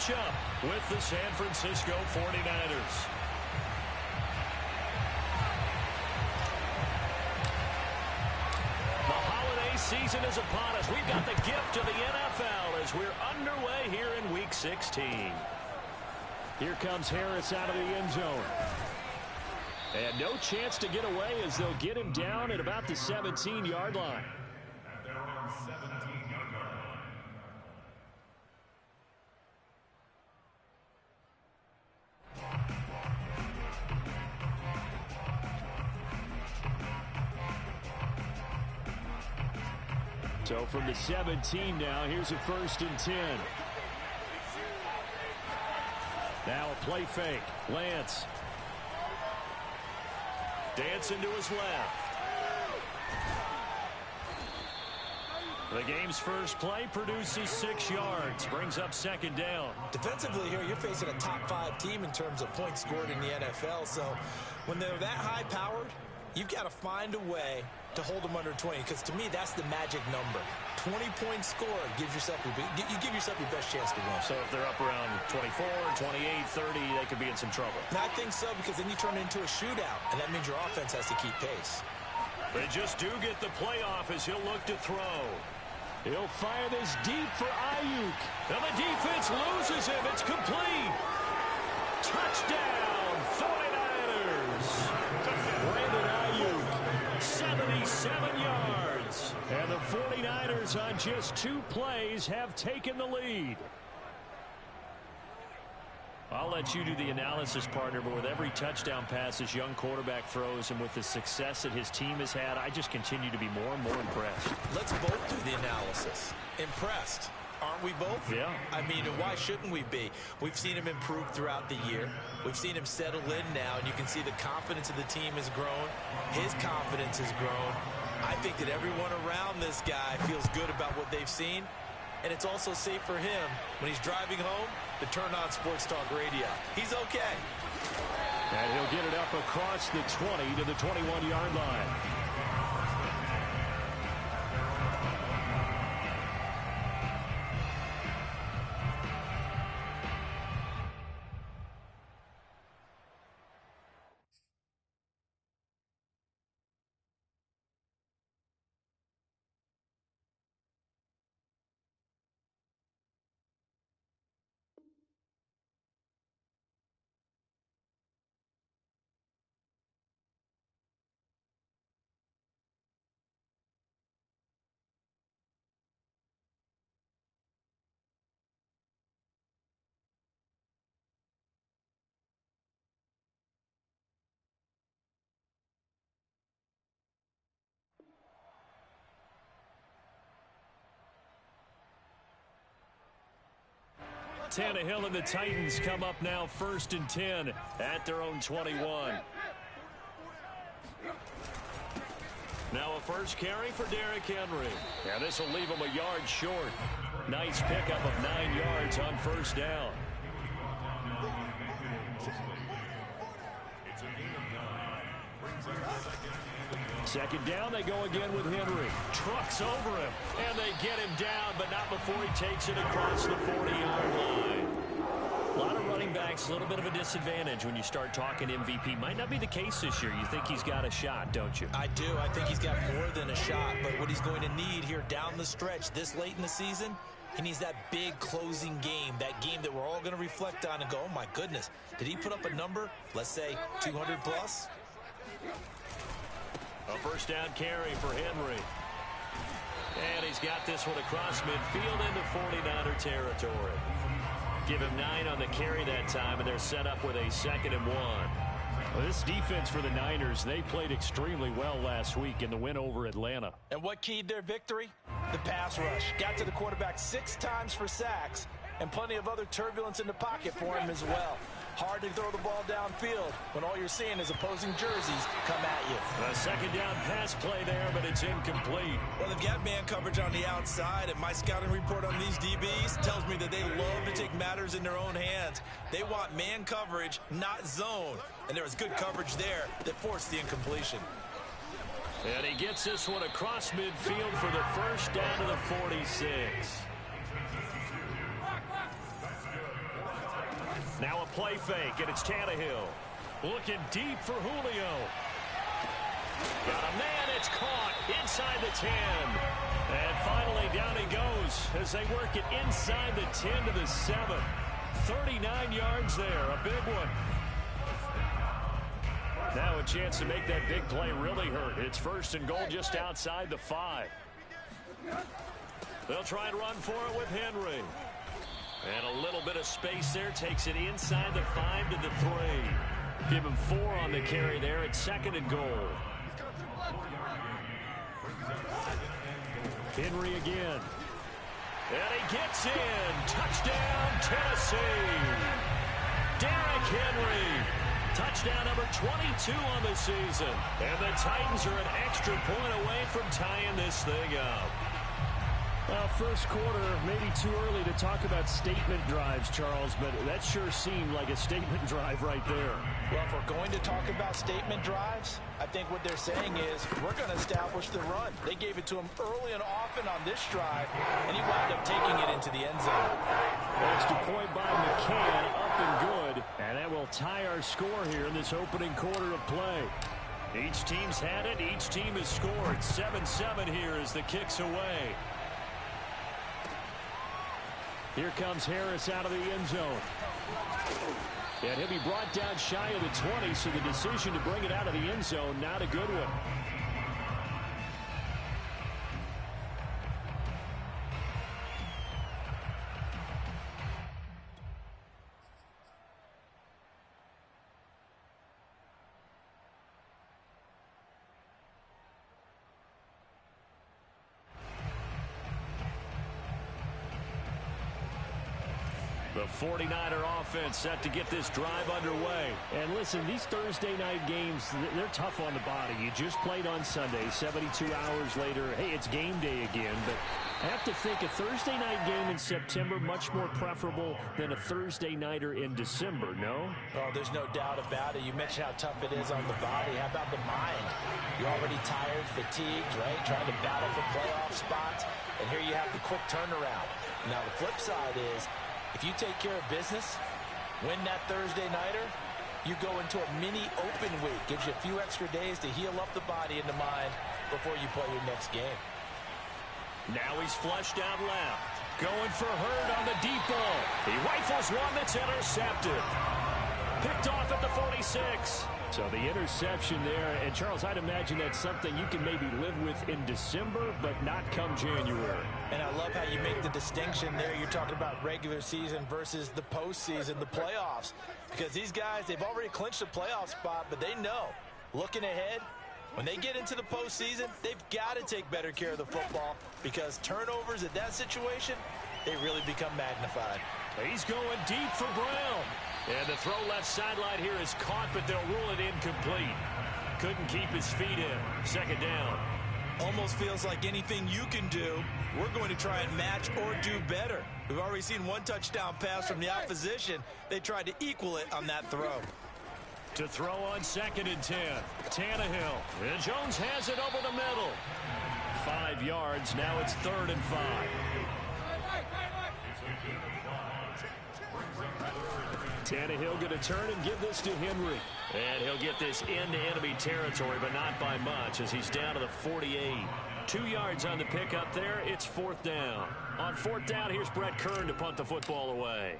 matchup with the San Francisco 49ers. The holiday season is upon us. We've got the gift of the NFL as we're underway here in Week 16. Here comes Harris out of the end zone. And no chance to get away as they'll get him down at about the 17-yard line. So from the 17 now, here's a 1st and 10. Now a play fake. Lance. Dancing to his left. The game's first play produces 6 yards. Brings up 2nd down. Defensively here, you're facing a top 5 team in terms of points scored in the NFL. So when they're that high-powered, you've got to find a way to hold them under 20, because to me, that's the magic number. 20 points scored gives yourself you give yourself your best chance to win. So if they're up around 24, 28, 30, they could be in some trouble. And I think so, because then you turn it into a shootout, and that means your offense has to keep pace. They just do get the playoff as he'll look to throw. He'll fire this deep for Ayuk. And the defense loses him. It's complete. Touchdown, 49ers. Brandon Ayuk, 77 yards. And the 49ers on just 2 plays have taken the lead. I'll let you do the analysis, partner, but with every touchdown pass his young quarterback throws and with the success that his team has had, I just continue to be more and more impressed. Let's both do the analysis. Impressed. Aren't we both? Yeah. I mean, why shouldn't we be? We've seen him improve throughout the year. We've seen him settle in now, and you can see the confidence of the team has grown. His confidence has grown. I think that everyone around this guy feels good about what they've seen, and it's also safe for him when he's driving home to turn on Sports Talk Radio. He's okay. And he'll get it up across the 20 to the 21-yard line. Tannehill and the Titans come up now 1st and 10 at their own 21. Now a first carry for Derrick Henry. And this will leave him a yard short. Nice pickup of 9 yards on 1st down. Second down, they go again with Henry. Trucks over him, and they get him down, but not before he takes it across the 40-yard line. A lot of running backs, a little bit of a disadvantage when you start talking MVP. Might not be the case this year. You think he's got a shot, don't you? I do. I think he's got more than a shot, but what he's going to need here down the stretch this late in the season, he needs that big closing game, that game that we're all going to reflect on and go, oh, my goodness, did he put up a number, let's say 200 plus? A first down carry for Henry. And he's got this one across midfield into 49er territory. Give him 9 on the carry that time, and they're set up with a 2nd and 1. Well, this defense for the Niners, they played extremely well last week in the win over Atlanta. And what keyed their victory? The pass rush. Got to the quarterback 6 times for sacks, and plenty of other turbulence in the pocket for him as well. Hard to throw the ball downfield when all you're seeing is opposing jerseys come at you. A 2nd down pass play there, but it's incomplete. Well, they've got man coverage on the outside, and my scouting report on these DBs tells me that they love to take matters in their own hands. They want man coverage, not zone. And there was good coverage there that forced the incompletion. And he gets this one across midfield for the first down to the 46. Now a play fake, and it's Tannehill. Looking deep for Julio. Got a man, it's caught inside the 10. And finally down he goes as they work it inside the 10 to the 7. 39 yards there, a big one. Now a chance to make that big play really hurt. It's 1st and goal just outside the 5. They'll try and run for it with Henry. And a little bit of space there, takes it inside the 5 to the 3. Give him 4 on the carry there. It's 2nd and goal. Henry again. And he gets in. Touchdown, Tennessee. Derrick Henry. Touchdown number 22 on the season. And the Titans are an extra point away from tying this thing up. Well, first quarter, maybe too early to talk about statement drives, Charles, but that sure seemed like a statement drive right there. Well, if we're going to talk about statement drives, I think what they're saying is we're going to establish the run. They gave it to him early and often on this drive, and he wound up taking it into the end zone. Extra point by McCann, up and good, and that will tie our score here in this opening quarter of play. Each team's had it. Each team has scored. 7-7 here as the kick's away. Here comes Harris out of the end zone. And he'll be brought down shy of the 20, so the decision to bring it out of the end zone, not a good one. The 49er offense set to get this drive underway. And listen, these Thursday night games, they're tough on the body. You just played on Sunday, 72 hours later. Hey, it's game day again, but I have to think a Thursday night game in September much more preferable than a Thursday nighter in December, no? Oh, there's no doubt about it. You mentioned how tough it is on the body. How about the mind? You're already tired, fatigued, right? Trying to battle for playoff spots, and here you have the quick turnaround. Now, the flip side is, if you take care of business, win that Thursday nighter, you go into a mini open week. Gives you a few extra days to heal up the body and the mind before you play your next game. Now he's flushed out left. Going for Hurd on the deep ball. He rifles one that's intercepted. Picked off at the 46. So the interception there, and Charles, I'd imagine that's something you can maybe live with in December, but not come January. And I love how you make the distinction there. You're talking about regular season versus the postseason, the playoffs. Because these guys, they've already clinched a playoff spot, but they know, looking ahead, when they get into the postseason, they've got to take better care of the football because turnovers in that situation, they really become magnified. He's going deep for Brown. And the throw left sideline here is caught, but they'll rule it incomplete. Couldn't keep his feet in. 2nd down. Almost feels like anything you can do, we're going to try and match or do better. We've already seen one touchdown pass from the opposition. They tried to equal it on that throw. To throw on 2nd and 10. Tannehill. And Jones has it over the middle. 5 yards. Now it's 3rd and 5. Tannehill going to turn and give this to Henry. And he'll get this into enemy territory, but not by much as he's down to the 48. 2 yards on the pickup there. It's 4th down. On 4th down, here's Brett Kern to punt the football away.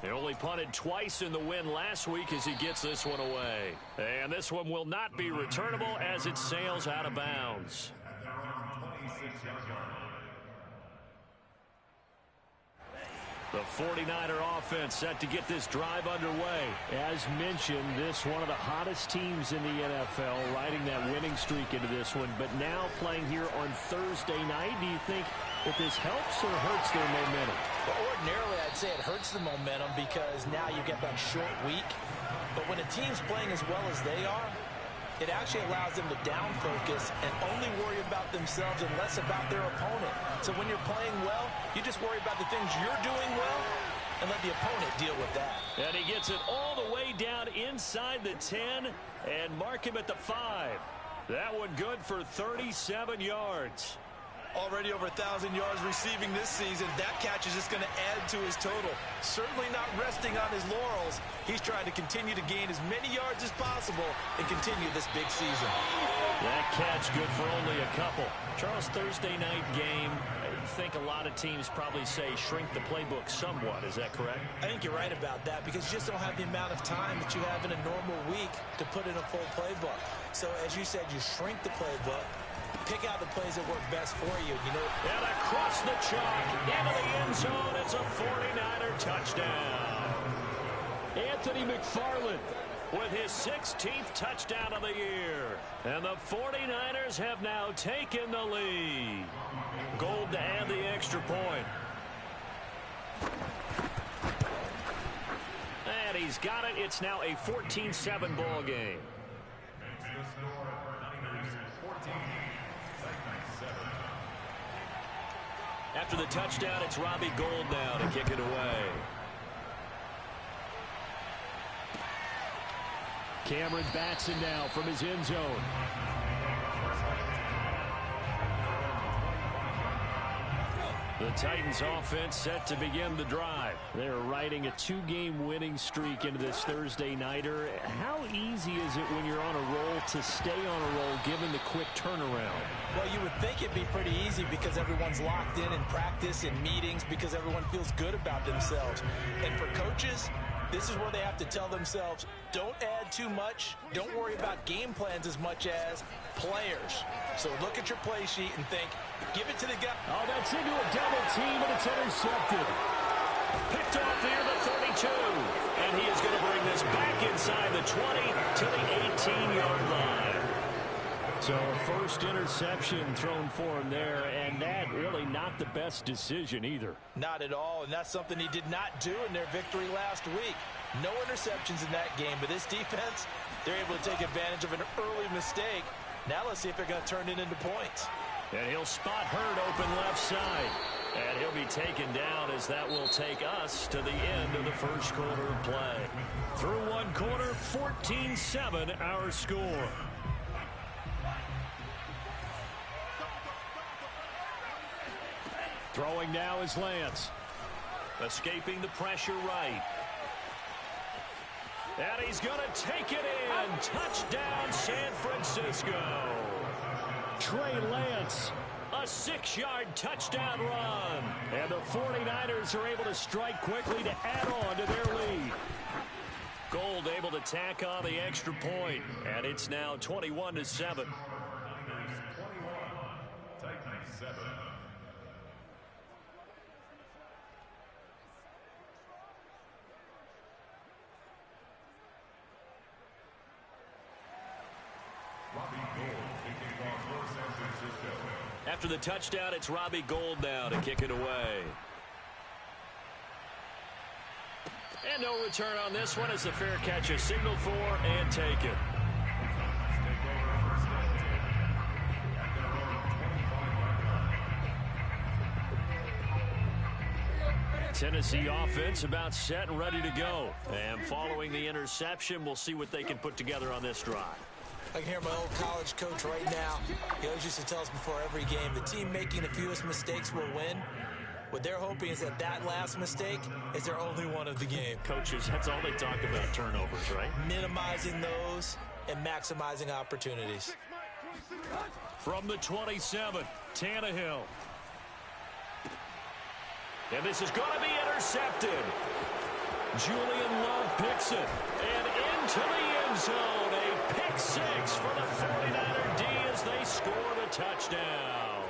He only punted twice in the win last week as he gets this one away. And this one will not be returnable as it sails out of bounds. The 49er offense set to get this drive underway. As mentioned, this one of the hottest teams in the NFL, riding that winning streak into this one. But now playing here on Thursday night, do you think that this helps or hurts their momentum? Well, ordinarily, I'd say it hurts the momentum because now you get that short week. But when a team's playing as well as they are, it actually allows them to down focus and only worry about themselves and less about their opponent. So when you're playing well, you just worry about the things you're doing well and let the opponent deal with that. And he gets it all the way down inside the 10 and mark him at the 5. That one good for 37 yards. Already over 1,000 yards receiving this season. That catch is just going to add to his total. Certainly not resting on his laurels. He's trying to continue to gain as many yards as possible and continue this big season. That catch good for only a couple. Charles, Thursday night game, I think a lot of teams probably say shrink the playbook somewhat. Is that correct? I think you're right about that because you just don't have the amount of time that you have in a normal week to put in a full playbook. So as you said, you shrink the playbook. Pick out the plays that work best for you. And across the chalk, into the end zone, it's a 49er touchdown. Anthony McFarland with his 16th touchdown of the year. And the 49ers have now taken the lead. Gould to add the extra point. And he's got it. It's now a 14-7 ball game. After the touchdown, it's Robbie Gould now to kick it away. Cameron Batson now from his end zone. The Titans offense set to begin the drive. They're riding a 2-game winning streak into this Thursday nighter. How easy is it when you're on a roll to stay on a roll given the quick turnaround? Well, you would think it'd be pretty easy because everyone's locked in practice and meetings because everyone feels good about themselves. And for coaches, this is where they have to tell themselves, don't add too much. Don't worry about game plans as much as players. So look at your play sheet and think, give it to the guy. Oh, that's into a double team, and it's intercepted. Picked off near the 32. And he is going to bring this back inside the 20 to the 18-yard line. So first interception thrown for him there, and that really not the best decision either. Not at all, and that's something he did not do in their victory last week. No interceptions in that game, but this defense, they're able to take advantage of an early mistake. Now let's see if they're going to turn it into points. And he'll spot Hurd open left side. And he'll be taken down as that will take us to the end of the first quarter of play. Through one quarter, 14-7 our score. Throwing now is Lance. Escaping the pressure right. And he's going to take it in. Touchdown, San Francisco. Trey Lance. A 6-yard touchdown run. And the 49ers are able to strike quickly to add on to their lead. Gould able to tack on the extra point. And it's now 21-7. After the touchdown, it's Robbie Gould now to kick it away. And no return on this one as the fair catch is signaled for and taken. Tennessee offense about set and ready to go. And following the interception, we'll see what they can put together on this drive. I can hear my old college coach right now. He always used to tell us before every game, the team making the fewest mistakes will win. What they're hoping is that that last mistake is their only one of the game. Coaches, that's all they talk about, turnovers, right? Minimizing those and maximizing opportunities. From the 27, Tannehill. And this is going to be intercepted. Julian Love picks it. And into the end zone. A pick six for the 49er D as they score the touchdown.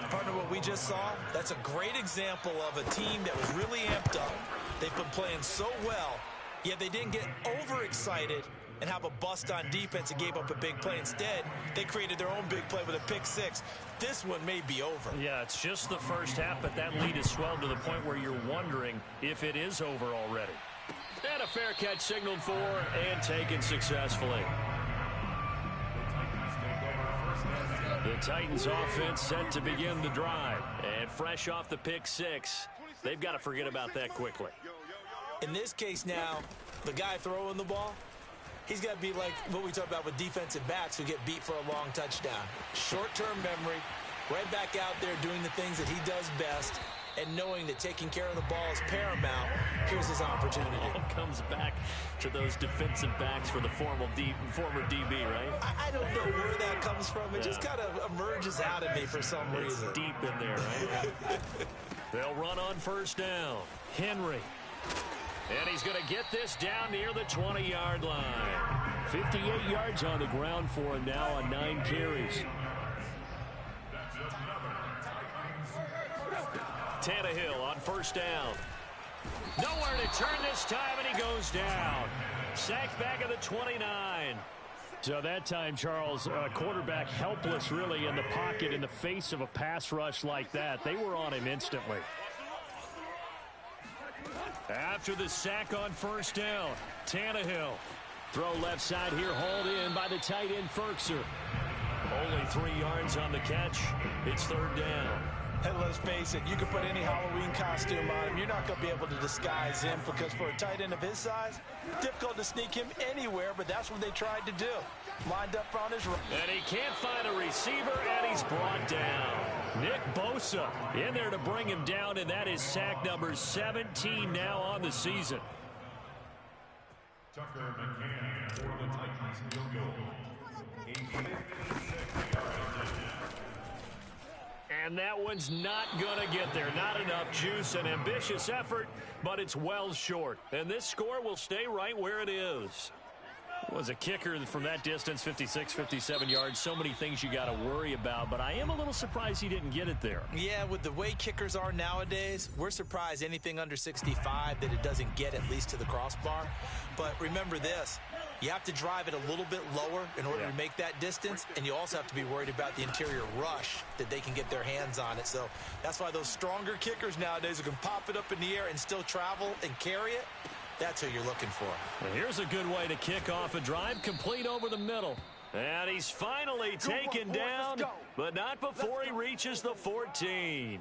Partner, what we just saw, that's a great example of a team that was really amped up. They've been playing so well, yet they didn't get overexcited and have a bust on defense and gave up a big play. Instead, they created their own big play with a pick six. This one may be over. Yeah, it's just the first half, but that lead has swelled to the point where you're wondering if it is over already. And a fair catch signaled for and taken successfully. The Titans offense set to begin the drive. And fresh off the pick six, they've got to forget about that quickly. In this case now, the guy throwing the ball, He's got to be like what we talk about with defensive backs who get beat for a long touchdown. Short-term memory, right back out there doing the things that he does best, and knowing that taking care of the ball is paramount. Here's his opportunity. It all comes back to those defensive backs for the former DB, right? I don't know where that comes from. It just kind of emerges out of me for some reason. It's deep in there, right? They'll run on first down. Henry. And he's going to get this down near the 20-yard line. 58 yards on the ground for him now on 9 carries. Tannehill on first down. Nowhere to turn this time, and he goes down. Sacked back at the 29. So that time, Charles, quarterback helpless really in the pocket in the face of a pass rush like that. They were on him instantly. After the sack on first down, Tannehill. Throw left side here, hauled in by the tight end, Firkser. Only 3 yards on the catch. It's third down. And let's face it, you can put any Halloween costume on him. You're not going to be able to disguise him because for a tight end of his size, difficult to sneak him anywhere, but that's what they tried to do. Lined up on his right. And he can't find a receiver, and he's brought down. Nick Bosa in there to bring him down, and that is sack number 17 now on the season. Tucker McCann for the Titans field goal. A 56-yard touchdown. And that one's not going to get there. Not enough juice. An ambitious effort, but it's well short. And this score will stay right where it is. Was a kicker from that distance, 56, 57 yards. So many things you got to worry about, but I am a little surprised he didn't get it there. Yeah, with the way kickers are nowadays, we're surprised anything under 65 that it doesn't get at least to the crossbar. But remember this, you have to drive it a little bit lower in order to make that distance, and you also have to be worried about the interior rush that they can get their hands on it. So that's why those stronger kickers nowadays who can pop it up in the air and still travel and carry it, that's who you're looking for. And here's a good way to kick off a drive, complete over the middle. And he's finally taken down, but not before he reaches the 14.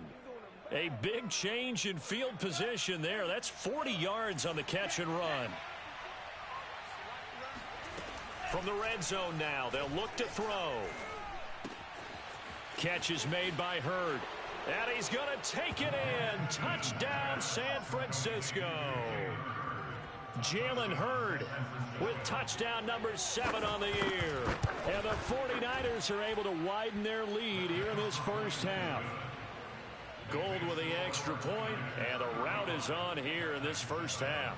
A big change in field position there. That's 40 yards on the catch and run. From the red zone now, they'll look to throw. Catch is made by Hurd. And he's going to take it in. Touchdown, San Francisco. Jalen Hurd with touchdown number 7 on the year. And the 49ers are able to widen their lead here in this first half. Gold with the extra point, and the rout is on here in this first half.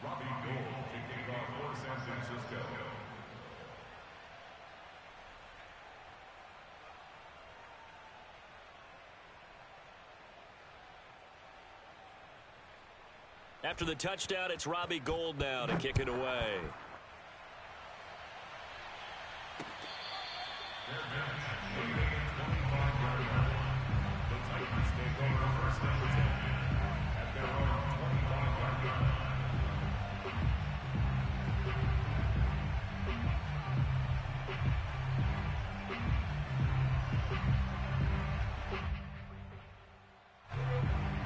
Robbie Gould kicking off for San Francisco. After the touchdown, it's Robbie Gould now to kick it away.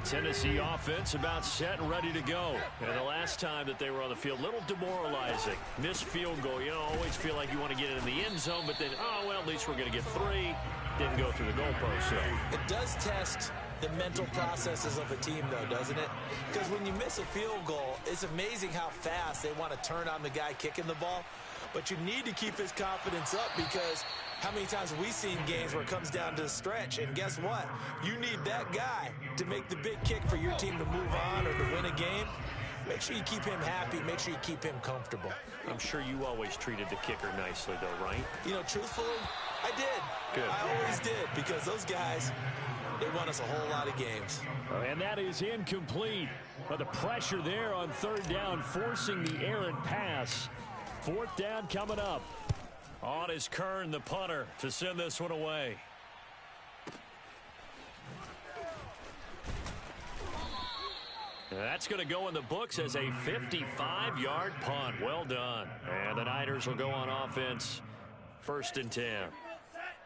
Tennessee offense about set and ready to go. And the last time that they were on the field, a little demoralizing. Missed field goal. You know, always feel like you want to get it in the end zone, but then, oh, well, at least we're going to get 3. Didn't go through the goalpost. So it does test the mental processes of a team, though, doesn't it? Because when you miss a field goal, it's amazing how fast they want to turn on the guy kicking the ball. But you need to keep his confidence up because how many times have we seen games where it comes down to the stretch? And guess what? You need that guy to make the big kick for your team to move on or to win a game. Make sure you keep him happy. Make sure you keep him comfortable. I'm sure you always treated the kicker nicely, though, right? You know, truthfully, I did. Good. I always did because those guys, they won us a whole lot of games. And that is incomplete. But the pressure there on third down, forcing the errant pass. Fourth down coming up. On is Kern, the punter, to send this one away. That's going to go in the books as a 55-yard punt. Well done. And the Niners will go on offense. 1st and 10.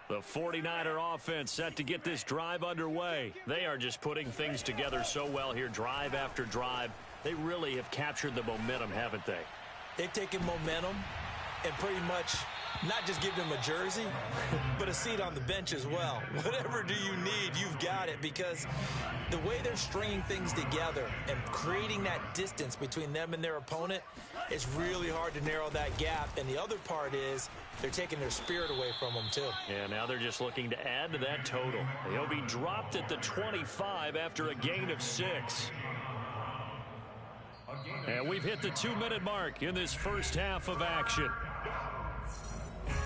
The 49er offense set to get this drive underway. They are just putting things together so well here, drive after drive. They really have captured the momentum, haven't they? They've taken momentum and pretty much not just give them a jersey, but a seat on the bench as well. Whatever do you need, you've got it, because the way they're stringing things together and creating that distance between them and their opponent, it's really hard to narrow that gap. And the other part is they're taking their spirit away from them, too. Yeah, now they're just looking to add to that total. He'll be dropped at the 25 after a gain of 6. And we've hit the 2-minute mark in this first half of action.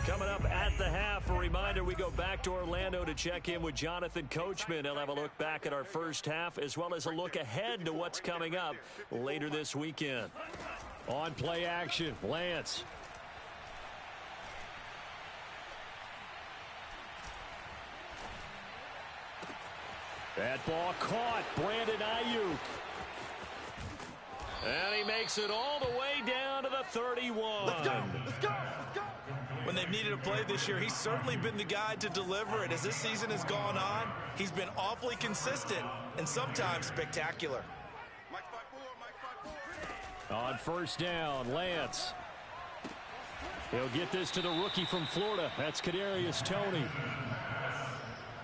Coming up at the half, a reminder, we go back to Orlando to check in with Jonathan Coachman. He'll have a look back at our first half as well as a look ahead to what's coming up later this weekend. On play action, Lance. That ball caught. Brandon Ayuk. And he makes it all the way down to the 31. Let's go. Let's go. Let's go. When they've needed a play this year, he's certainly been the guy to deliver it. As this season has gone on, he's been awfully consistent and sometimes spectacular. On first down, Lance. He'll get this to the rookie from Florida. That's Kadarius Toney.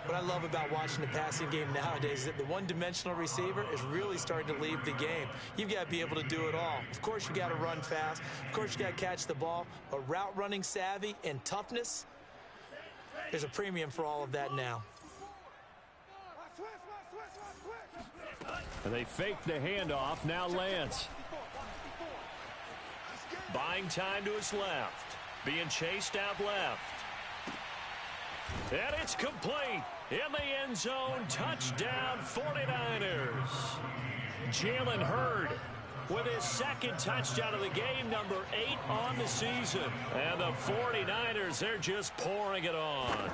What I love about watching the passing game nowadays is that the one-dimensional receiver is really starting to leave the game. You've got to be able to do it all. Of course, you got to run fast. Of course, you got to catch the ball. But route running savvy and toughness, there's a premium for all of that now. And they fake the handoff. Now Lance. Buying time to his left. Being chased out left. And it's complete. In the end zone, touchdown 49ers. Jalen Hurd with his second touchdown of the game, number 8 on the season. And the 49ers, they're just pouring it on.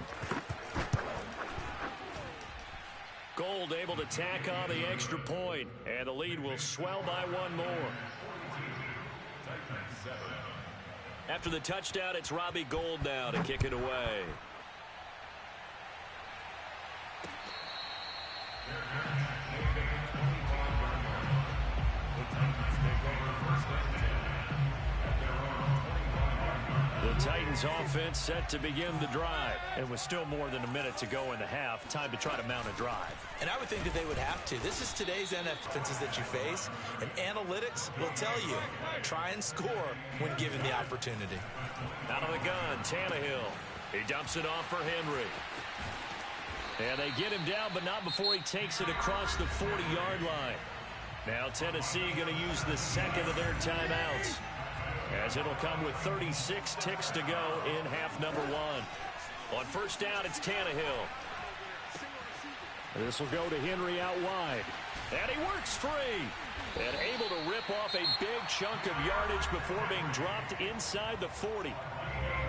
Gold able to tack on the extra point, and the lead will swell by 1 more. After the touchdown, it's Robbie Gould now to kick it away. The Titans offense set to begin the drive. And with still more than a minute to go in the half, time to try to mount a drive. And I would think that they would have to. This is today's NFL offenses that you face, and analytics will tell you, try and score when given the opportunity. Out of the gun, Tannehill. He dumps it off for Henry. And they get him down, but not before he takes it across the 40-yard line. Now Tennessee going to use the second of their timeouts, as it'll come with 36 ticks to go in half number 1. On first down, it's Tannehill. This will go to Henry out wide. And he works free. And able to rip off a big chunk of yardage before being dropped inside the 40.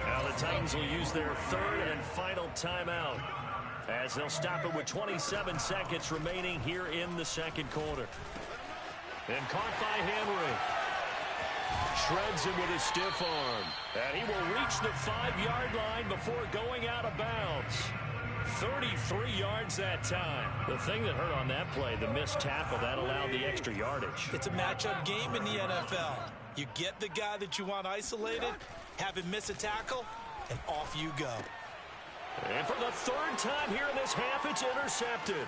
Now the Titans will use their third and final timeout, as they'll stop it with 27 seconds remaining here in the second quarter. And caught by Henry. Shreds him with his stiff arm. And he will reach the 5-yard line before going out of bounds. 33 yards that time. The thing that hurt on that play, the missed tackle, that allowed the extra yardage. It's a matchup game in the NFL. You get the guy that you want isolated, have him miss a tackle, and off you go. And for the third time here in this half, it's intercepted.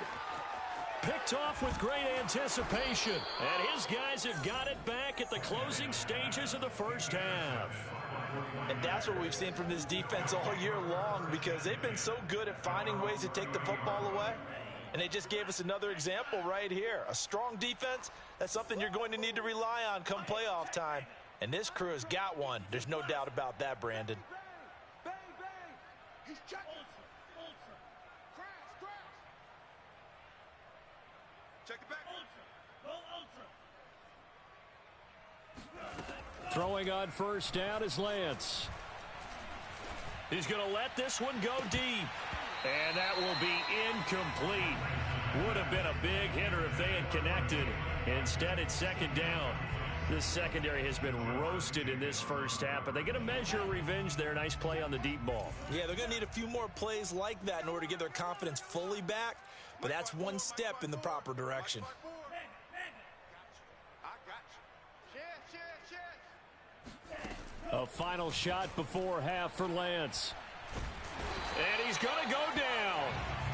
Picked off with great anticipation. And his guys have got it back at the closing stages of the first half. And that's what we've seen from this defense all year long, because they've been so good at finding ways to take the football away. And they just gave us another example right here. A strong defense, that's something you're going to need to rely on come playoff time. And this crew has got one. There's no doubt about that, Brandon. He's checking. Check it back. Throwing on first down is Lance. He's going to let this one go deep. And that will be incomplete. Would have been a big hitter if they had connected. Instead, it's second down. The secondary has been roasted in this first half, but they get a measure of revenge there. Nice play on the deep ball. Yeah, they're going to need a few more plays like that in order to get their confidence fully back, but that's one step in the proper direction. A final shot before half for Lance. And he's going to go down.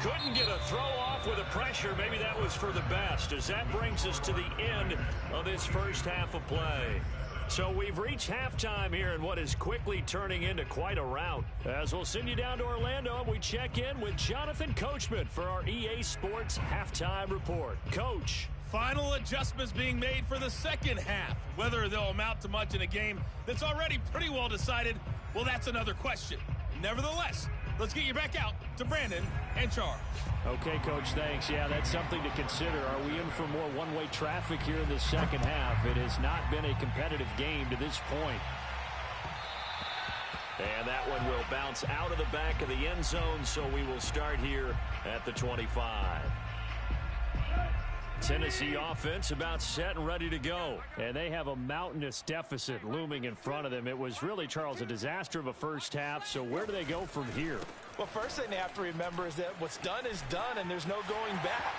Couldn't get a throw off with the pressure. Maybe that was for the best, as that brings us to the end of this first half of play. So we've reached halftime here in what is quickly turning into quite a rout. As we'll send you down to Orlando, and we check in with Jonathan Coachman for our EA Sports Halftime Report. Coach. Final adjustments being made for the second half. Whether they'll amount to much in a game that's already pretty well decided, well, that's another question. Nevertheless, let's get you back out to Brandon and Charles. Okay, Coach, thanks. Yeah, that's something to consider. Are we in for more one-way traffic here in the second half? It has not been a competitive game to this point. And that one will bounce out of the back of the end zone, so we will start here at the 25. Tennessee offense about set and ready to go. And they have a mountainous deficit looming in front of them. It was really, Charles, a disaster of a first half. So where do they go from here? Well, first thing they have to remember is that what's done is done, and there's no going back.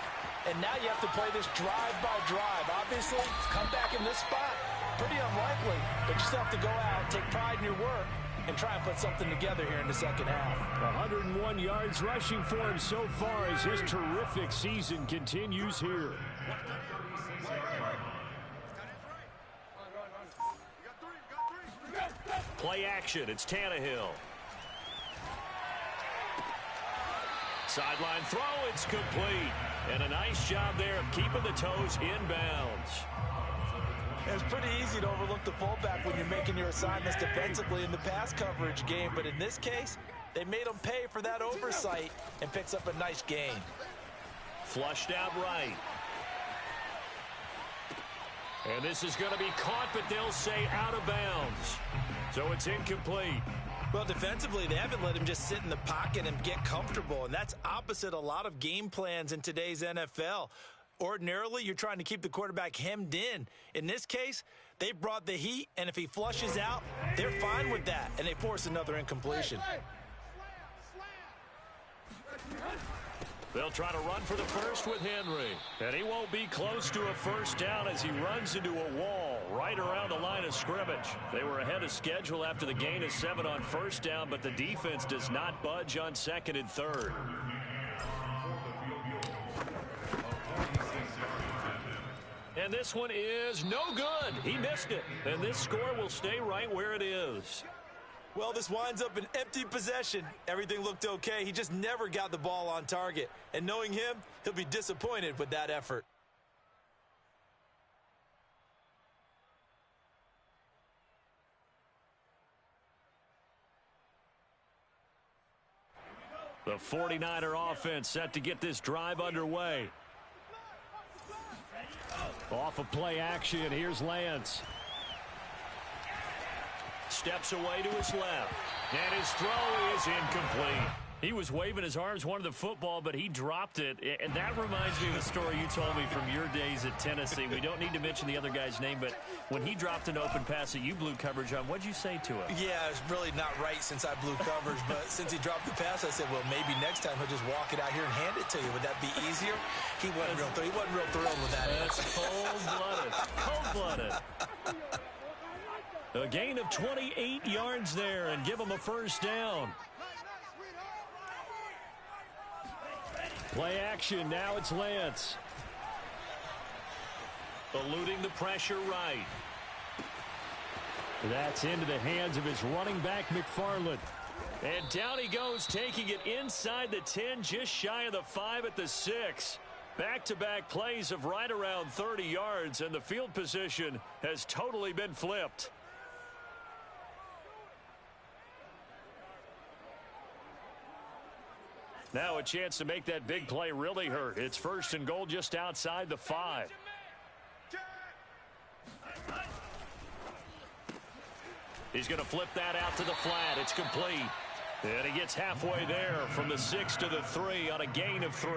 And now you have to play this drive by drive. Obviously, come back in this spot, pretty unlikely. But you still have to go out, take pride in your work, and try and put something together here in the second half. 101 yards rushing for him so far as his terrific season continues here. Play action. It's Tannehill. Sideline throw. It's complete. And a nice job there of keeping the toes inbounds. It's pretty easy to overlook the fullback when you're making your assignments defensively in the pass coverage game. But in this case, they made him pay for that oversight and picks up a nice gain. Flushed out right. And this is going to be caught, but they'll say out of bounds. So it's incomplete. Well, defensively, they haven't let him just sit in the pocket and get comfortable. And that's opposite a lot of game plans in today's NFL. Ordinarily, you're trying to keep the quarterback hemmed in. In this case, they brought the heat, and if he flushes out, they're fine with that, and they force another incompletion. They'll try to run for the first with Henry. And he won't be close to a first down as he runs into a wall right around the line of scrimmage. They were ahead of schedule after the gain of 7 on first down, but the defense does not budge on second and third. And this one is no good. He missed it. And this score will stay right where it is. Well, this winds up an empty possession. Everything looked okay. He just never got the ball on target. And knowing him, he'll be disappointed with that effort. The 49er offense set to get this drive underway. Off of play action, here's Lance. Steps away to his left. And his throw is incomplete. He was waving his arms, wanted the football, but he dropped it. And that reminds me of a story you told me from your days at Tennessee. We don't need to mention the other guy's name, but when he dropped an open pass that you blew coverage on, what'd you say to him? Yeah, it's really not right since I blew coverage, but since he dropped the pass, I said, well, maybe next time he'll just walk it out here and hand it to you. Would that be easier? He wasn't real thrilled with that. That's cold-blooded. Cold-blooded. A gain of 28 yards there and give him a first down. Play action. Now it's Lance. Eluding the pressure right. That's into the hands of his running back, McFarland. And down he goes, taking it inside the 10, just shy of the 5 at the 6. Back-to-back plays of right around 30 yards, and the field position has totally been flipped. Now a chance to make that big play really hurt. It's first and goal just outside the 5. He's going to flip that out to the flat. It's complete. And he gets halfway there from the 6 to the 3 on a gain of 3.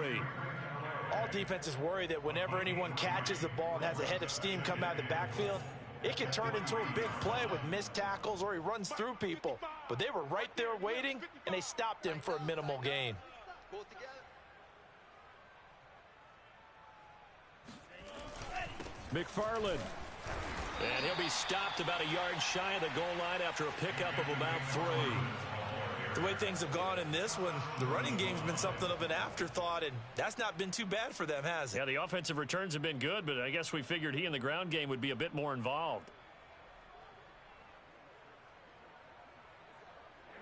All defenses worry that whenever anyone catches the ball and has a head of steam come out of the backfield, It can turn into a big play with missed tackles or he runs through people. But they were right there waiting, and they stopped him for a minimal gain. McFarland. And he'll be stopped about a yard shy of the goal line after a pickup of about 3. The way things have gone in this one, the running game's been something of an afterthought, and that's not been too bad for them, has it? Yeah, the offensive returns have been good, but I guess we figured he in the ground game would be a bit more involved.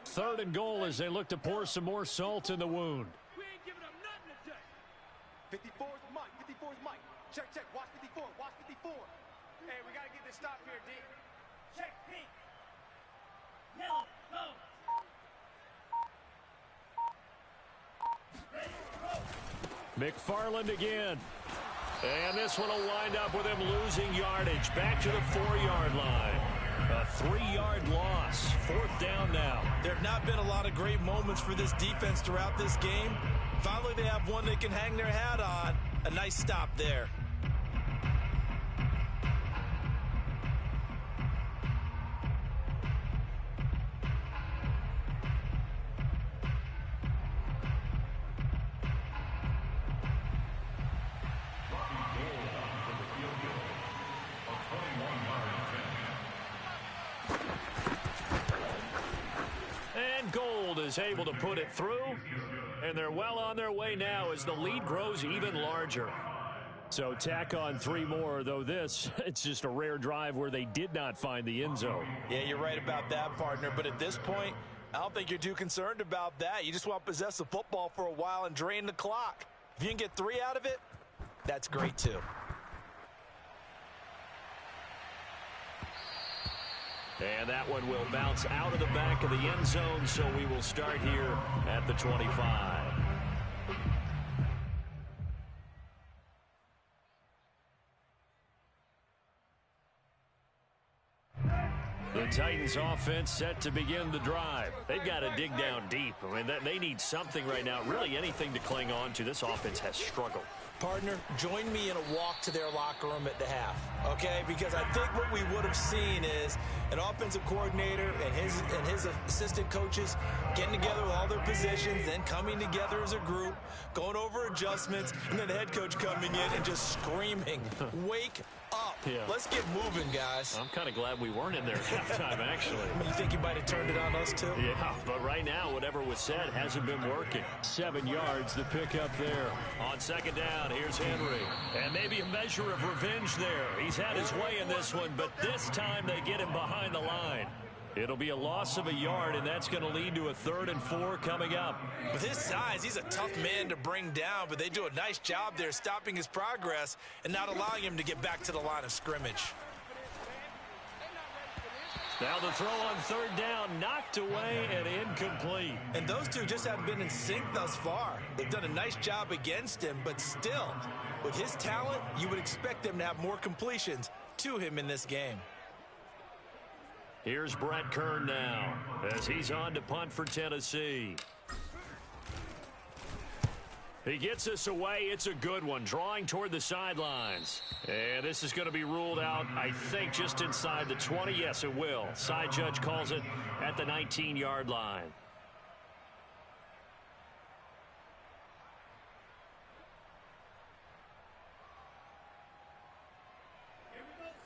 3rd and goal as they look to pour some more salt in the wound. We ain't giving up nothing today. 54's Mike. 54's Mike. Check, check. Watch 54. Watch 54. Hey, we got to get this stop here, D. Check, pink. Yellow, go. McFarland again. And this one will wind up with him losing yardage. Back to the 4-yard line. A 3-yard loss. 4th down now. There have not been a lot of great moments for this defense throughout this game. Finally, they have one they can hang their hat on. A nice stop there. Gold is able to put it through, and they're well on their way now as the lead grows even larger. So tack on 3 more, though this, it's just a rare drive where they did not find the end zone. Yeah, you're right about that, partner, but at this point, I don't think you're too concerned about that. You just want to possess the football for a while and drain the clock. If you can get 3 out of it, that's great too. And that one will bounce out of the back of the end zone, so we will start here at the 25. The Titans offense set to begin the drive. They've got to dig down deep. I mean, they need something right now, really anything to cling on to. This offense has struggled. Partner, join me in a walk to their locker room at the half, okay? Because I think what we would have seen is an offensive coordinator and his assistant coaches getting together with all their positions, then coming together as a group, going over adjustments, and then the head coach coming in and just screaming, wake up. Yeah. Let's get moving, guys. I'm kind of glad we weren't in there at halftime, actually. You think you might have turned it on us, too? Yeah, but right now, whatever was said hasn't been working. 7 yards, the pickup there. On 2nd down, here's Henry. And maybe a measure of revenge there. He's had his way in this one, but this time they get him behind the line. It'll be a loss of a yard, and that's going to lead to a 3rd and 4 coming up. With his size, he's a tough man to bring down, but they do a nice job there stopping his progress and not allowing him to get back to the line of scrimmage. Now the throw on 3rd down, knocked away and incomplete. And those two just haven't been in sync thus far. They've done a nice job against him, but still, with his talent, you would expect them to have more completions to him in this game. Here's Brett Kern now as he's on to punt for Tennessee. He gets this away. It's a good one, drawing toward the sidelines. And this is going to be ruled out, I think, just inside the 20. Yes, it will. Side judge calls it at the 19-yard line.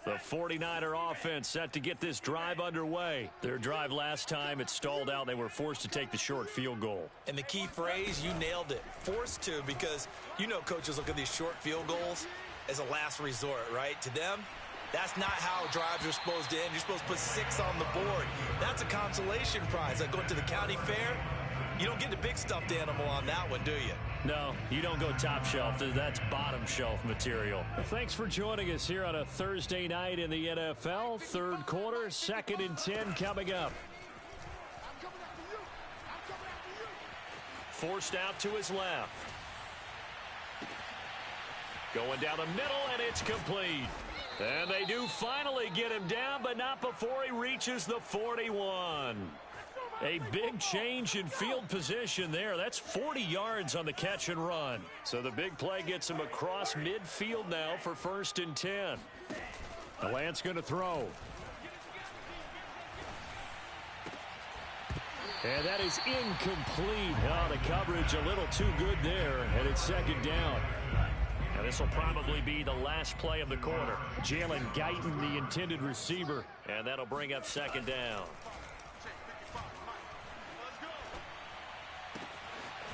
The 49er offense set to get this drive underway. Their drive last time, it stalled out. They were forced to take the short field goal. And the key phrase, you nailed it. Forced to, because you know coaches look at these short field goals as a last resort, right? To them, that's not how drives are supposed to end. You're supposed to put 6 on the board. That's a consolation prize. Like going to the county fair, you don't get the big stuffed animal on that one, do you? No, you don't go top shelf. That's bottom shelf material. Thanks for joining us here on a Thursday night in the NFL. 3rd quarter, 2nd and 10 coming up. Forced out to his left. Going down the middle, and it's complete. And they do finally get him down, but not before he reaches the 41. A big change in field position there. That's 40 yards on the catch and run. So the big play gets him across midfield now for 1st and 10. Lance going to throw. And that is incomplete. Oh, the coverage a little too good there, and it's second down. And this will probably be the last play of the quarter. Jalen Guyton, the intended receiver. And that'll bring up second down.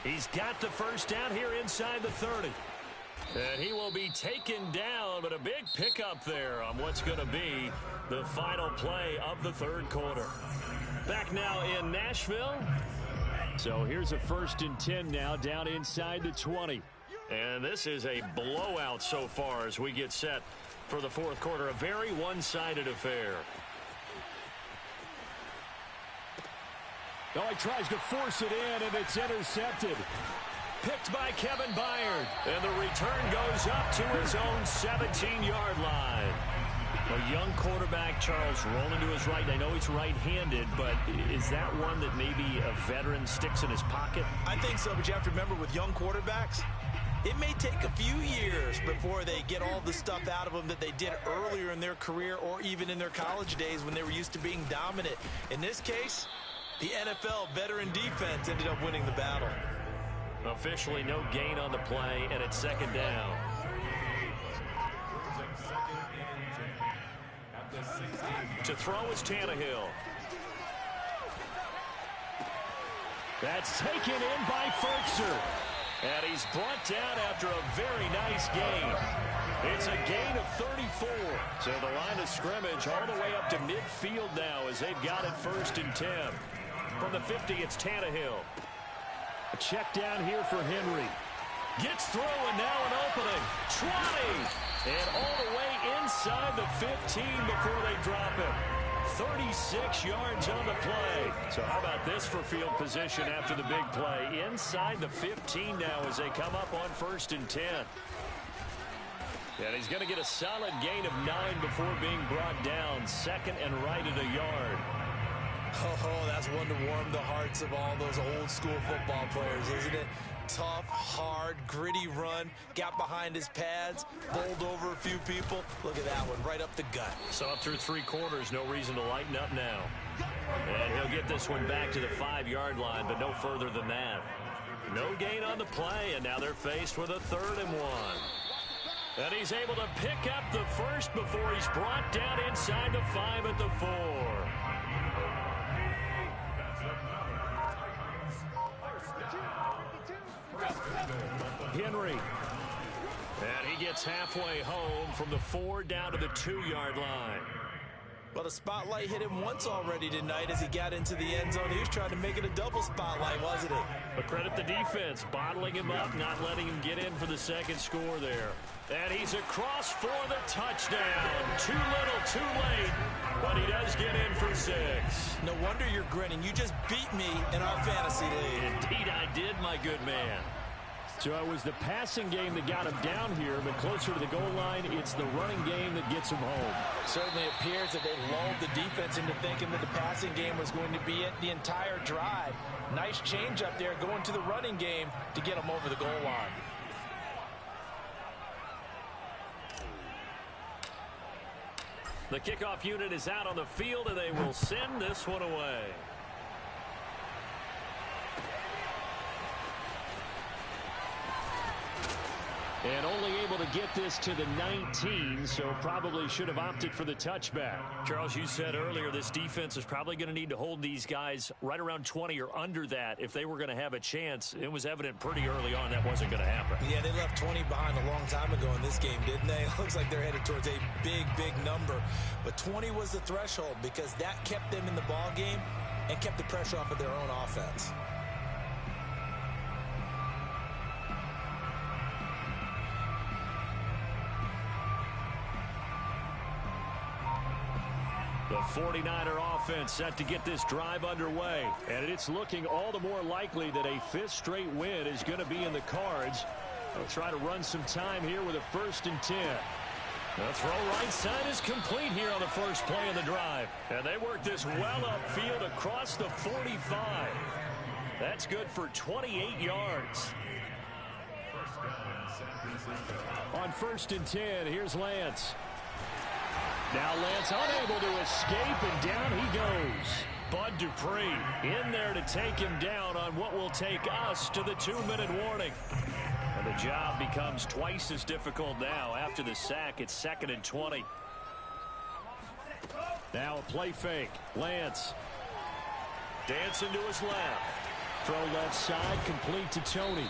He's got the first down here inside the 30. And he will be taken down, but a big pickup there on what's going to be the final play of the third quarter. Back now in Nashville. So here's a 1st and 10 now, down inside the 20. And this is a blowout so far as we get set for the fourth quarter. A very one-sided affair. Oh, he tries to force it in, and it's intercepted. Picked by Kevin Byard. And the return goes up to his own 17-yard line. A young quarterback, Charles, rolling to his right. I know he's right-handed, but is that one that maybe a veteran sticks in his pocket? I think so, but you have to remember with young quarterbacks, it may take a few years before they get all the stuff out of them that they did earlier in their career or even in their college days when they were used to being dominant. In this case, the NFL veteran defense ended up winning the battle. Officially no gain on the play, and it's second down. To throw is Tannehill. That's taken in by Firkser. And he's brought down after a very nice gain. It's a gain of 34. So the line of scrimmage all the way up to midfield now as they've got it 1st and 10. From the 50, it's Tannehill. A check down here for Henry. Gets through, and now an opening. 20. And all the way inside the 15 before they drop it. 36 yards on the play. So how about this for field position after the big play? Inside the 15 now as they come up on 1st and 10. And he's going to get a solid gain of 9 before being brought down. 2nd and right at a yard. Oh, that's one to warm the hearts of all those old school football players, isn't it? Tough, hard, gritty run. Got behind his pads, bowled over a few people. Look at that one, right up the gut. So up through 3 quarters, no reason to lighten up now. And he'll get this one back to the 5-yard line, but no further than that. No gain on the play, and now they're faced with a 3rd and 1. And he's able to pick up the first before he's brought down inside the 5 at the 4. Henry. And he gets halfway home from the 4 down to the 2-yard line. Well, the spotlight hit him once already tonight as he got into the end zone. He was trying to make it a double spotlight, wasn't he? But credit the defense, bottling him up, not letting him get in for the second score there. And he's across for the touchdown. Too little, too late, but he does get in for 6. No wonder you're grinning. You just beat me in our fantasy league. Indeed I did, my good man. So it was the passing game that got him down here, but closer to the goal line, it's the running game that gets him home. Certainly appears that they lulled the defense into thinking that the passing game was going to be it the entire drive. Nice change up there going to the running game to get him over the goal line. The kickoff unit is out on the field, and they will send this one away. And only able to get this to the 19, so probably should have opted for the touchback. Charles, you said earlier this defense is probably going to need to hold these guys right around 20 or under that if they were going to have a chance. It was evident pretty early on that wasn't going to happen. Yeah, they left 20 behind a long time ago in this game, didn't they? It looks like they're headed towards a big, big number. But 20 was the threshold because that kept them in the ball game and kept the pressure off of their own offense. The 49er offense set to get this drive underway. And it's looking all the more likely that a 5th straight win is going to be in the cards. They'll try to run some time here with a 1st and 10. The throw right side is complete here on the first play of the drive. And they work this well upfield across the 45. That's good for 28 yards. On 1st and 10, here's Lance. Now Lance unable to escape, and down he goes. Bud Dupree in there to take him down on what will take us to the 2-minute warning. And the job becomes twice as difficult now. After the sack, it's 2nd and 20. Now a play fake. Lance. Dancing to his left. Throw left side, complete to Tony.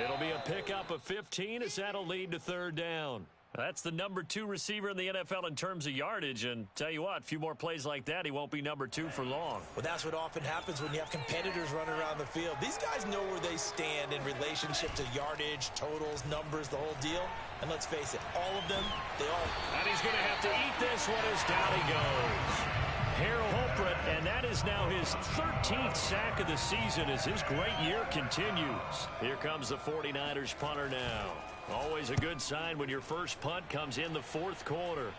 It'll be a pickup of 15 as that'll lead to 3rd down. That's the number 2 receiver in the NFL in terms of yardage, and tell you what, a few more plays like that, he won't be number 2 for long. Well, that's what often happens when you have competitors running around the field. These guys know where they stand in relationship to yardage, totals, numbers, the whole deal. And let's face it, all of them, they all... And he's going to have to eat this one as down he goes. Harold Holpert, and that is now his 13th sack of the season as his great year continues. Here comes the 49ers punter now. Always a good sign when your first punt comes in the 4th quarter.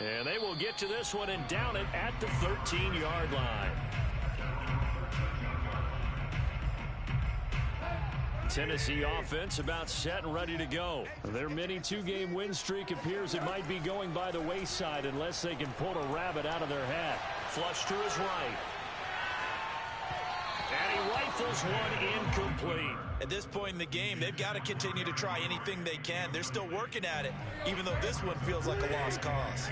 And they will get to this one and down it at the 13-yard line. Tennessee offense about set and ready to go. Their mini 2-game win streak appears it might be going by the wayside unless they can pull a rabbit out of their hat. Flush to his right. And he rifles one incomplete. At this point in the game, they've got to continue to try anything they can. They're still working at it, even though this one feels like a lost cause.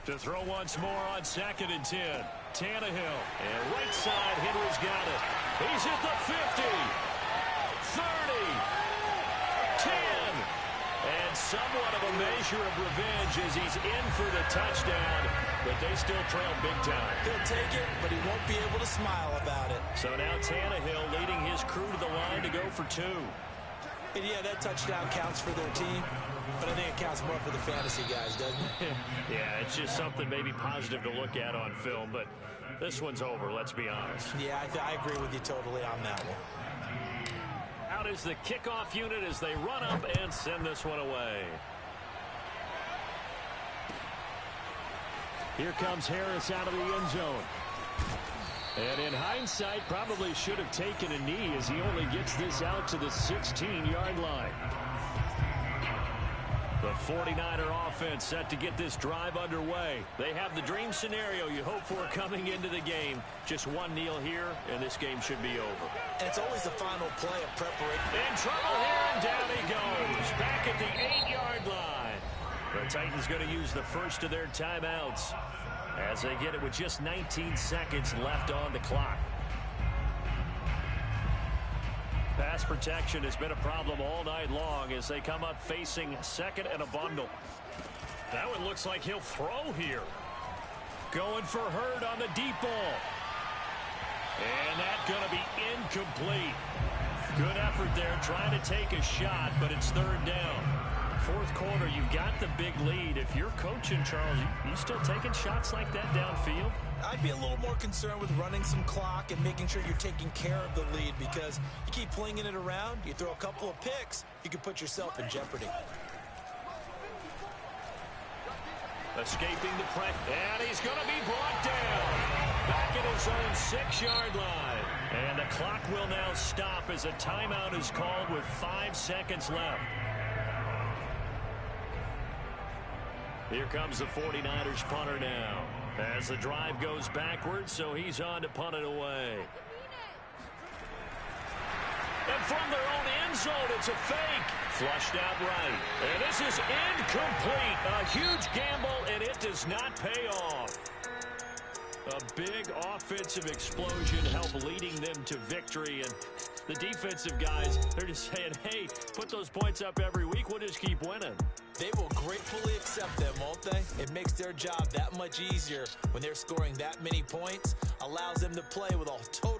To throw once more on 2nd and 10. Tannehill. And right side, Henry's got it. He's hit the 50. 30. 10. And somewhat of a measure of revenge as he's in for the touchdown. But they still trail big time. He'll take it, but he won't be able to smile about it. So now Tannehill leading his crew to the line to go for 2. And yeah, that touchdown counts for their team. But I think it counts more for the fantasy guys, doesn't it? Yeah, it's just something maybe positive to look at on film, but this one's over, let's be honest. Yeah, I agree with you totally on that one. Out is the kickoff unit as they run up and send this one away. Here comes Harris out of the end zone. And in hindsight, probably should have taken a knee as he only gets this out to the 16-yard line. The 49er offense set to get this drive underway. They have the dream scenario you hope for coming into the game. Just one kneel here, and this game should be over. And it's always the final play of preparation. In trouble here, and down he goes. Back at the 8-yard line. The Titans going to use the first of their timeouts as they get it with just 19 seconds left on the clock. Pass protection has been a problem all night long as they come up facing 2nd and a bundle. That one looks like he'll throw here. Going for Hurd on the deep ball. And that's going to be incomplete. Good effort there trying to take a shot, but it's 3rd down. 4th quarter, you've got the big lead. If you're coaching, Charles, you still taking shots like that downfield? I'd be a little more concerned with running some clock and making sure you're taking care of the lead, because you keep flinging it around, you throw a couple of picks, you can put yourself in jeopardy. Escaping the press, and he's going to be brought down. Back at his own 6-yard line. And the clock will now stop as a timeout is called with 5 seconds left. Here comes the 49ers punter now. As the drive goes backwards, so he's on to punt it away. And from their own end zone, it's a fake. Flushed out right. And this is incomplete. A huge gamble, and it does not pay off. A big offensive explosion helped leading them to victory. And the defensive guys, they're just saying, hey, put those points up every week. We'll just keep winning. They will gratefully accept them, won't they? It makes their job that much easier when they're scoring that many points. Allows them to play with a total